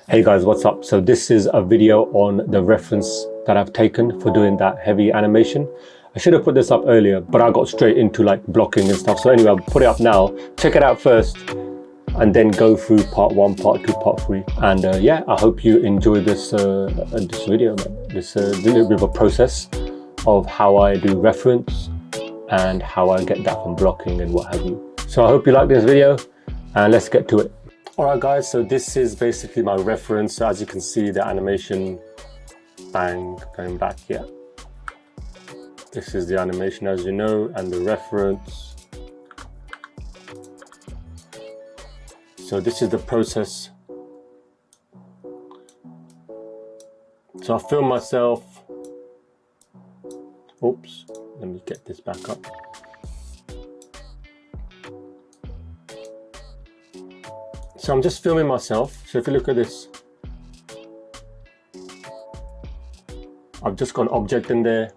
Hey guys, what's up? So this is a video on the reference that I've taken for doing that heavy animation. I should have put this up earlier, but I got straight into like blocking and stuff. So anyway, I'll put it up now. Check it out first and then go through part 1, part 2, part 3. And yeah, I hope you enjoy this video, man. This little bit of a process of how I do reference and how I get that from blocking and what have you. So I hope you like this video and let's get to it. Alright guys, so this is basically my reference. So as you can see, the animation, bang, going back here. This is the animation as you know, and the reference. So this is the process. So I film myself. Oops, let me get this back up. So I'm just filming myself. So if you look at this, I've just got an object in there.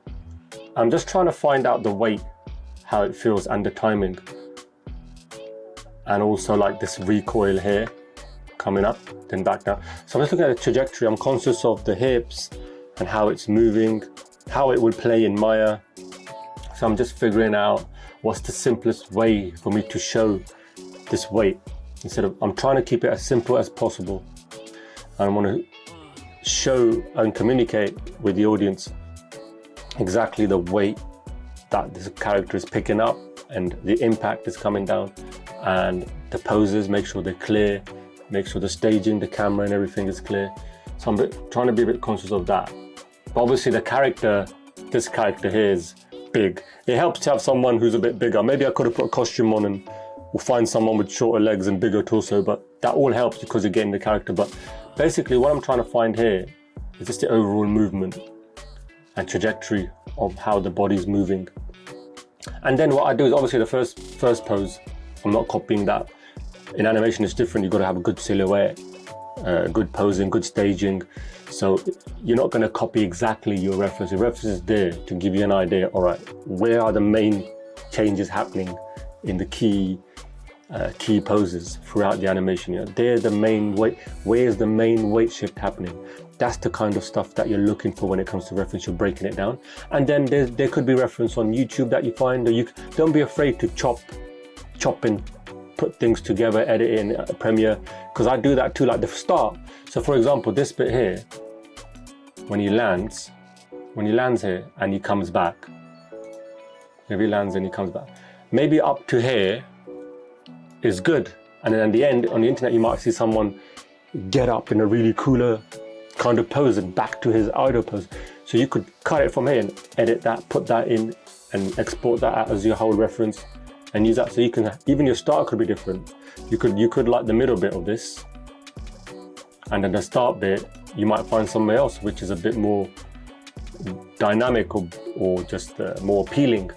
I'm just trying to find out the weight, how it feels, and the timing. And also like this recoil here, coming up, then back down. So I'm just looking at the trajectory. I'm conscious of the hips and how it's moving, how it would play in Maya. So I'm just figuring out what's the simplest way for me to show this weight. I'm trying to keep it as simple as possible. I want to show and communicate with the audience exactly the weight that this character is picking up and the impact is coming down, and the poses, make sure they're clear, make sure the staging, the camera and everything is clear. So I'm trying to be a bit conscious of that. But obviously the character, this character here is big. It helps to have someone who's a bit bigger. Maybe I could have put a costume on and we'll find someone with shorter legs and bigger torso, but that all helps because you're getting the character. But basically what I'm trying to find here is just the overall movement and trajectory of how the body's moving. And then what I do is obviously the first pose, I'm not copying that. In animation it's different. You've got to have a good silhouette, good posing, good staging. So you're not going to copy exactly your reference. Your reference is there to give you an idea, all right, where are the main changes happening in the key poses throughout the animation. You know, they're the main weight. Where's the main weight shift happening? That's the kind of stuff that you're looking for when it comes to reference. You're breaking it down, and then there could be reference on YouTube that you find, or don't be afraid to chop and put things together, edit in Premiere, because I do that too, like the start. So for example, this bit here, when he lands here and he comes back, maybe he lands and he comes back, maybe up to here is good, and then at the end on the internet you might see someone get up in a really cooler kind of pose and back to his idol pose. So you could cut it from here and edit that, put that in and export that out as your whole reference and use that. So you can, even your start could be different. You could like the middle bit of this, and then the start bit you might find somewhere else which is a bit more dynamic or just more appealing,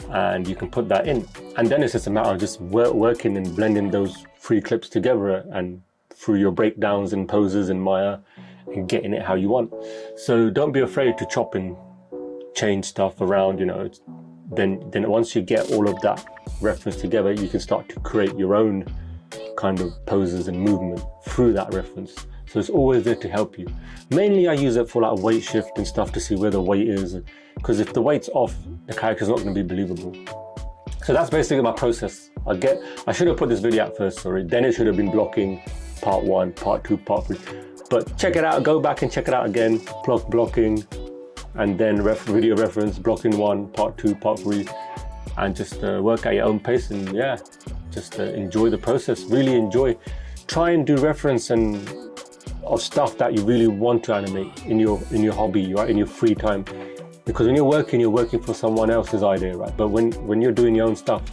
and you can put that in. And then it's just a matter of just working and blending those 3 clips together and through your breakdowns and poses in Maya and getting it how you want. So don't be afraid to chop and change stuff around, you know. Then once you get all of that reference together, you can start to create your own kind of poses and movement through that reference. So it's always there to help you. Mainly I use it for like weight shift and stuff to see where the weight is, because if the weight's off, the character's not going to be believable. So that's basically my process. I should have put this video out first, sorry. Then it should have been blocking part 1, part 2, part 3. But check it out, go back and check it out again. Blocking, and then video reference, blocking 1, part 2, part 3, and just work at your own pace. And yeah, just enjoy the process. Really enjoy. Try and do reference and of stuff that you really want to animate in your hobby, right, in your free time. Because when you're working for someone else's idea, right? But when you're doing your own stuff,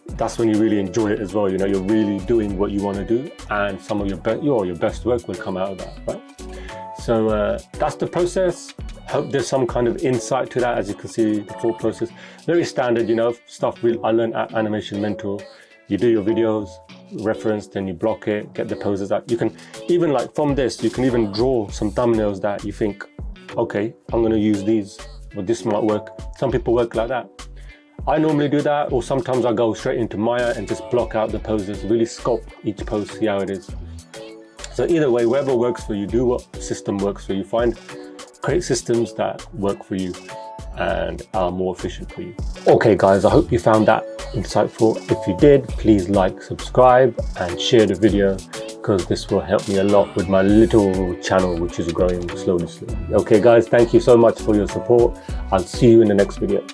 that's when you really enjoy it as well. You know, you're really doing what you want to do, and some of your best work will come out of that, right? So that's the process. Hope there's some kind of insight to that. As you can see, the full process, very standard, you know, stuff I learned at Animation Mentor. You do your videos, reference, then you block it, get the poses out. You can even, like from this, you can even draw some thumbnails that you think, okay, I'm going to use these, or this might work. Some people work like that. I normally do that, or sometimes I go straight into Maya and just block out the poses, really sculpt each pose, see how it is. So either way, whatever works for you, do what system works for you. Create systems that work for you and are more efficient for you. Okay guys, I hope you found that insightful. If you did, please like, subscribe and share the video, because this will help me a lot with my little channel, which is growing slowly. Okay guys, thank you so much for your support. I'll see you in the next video.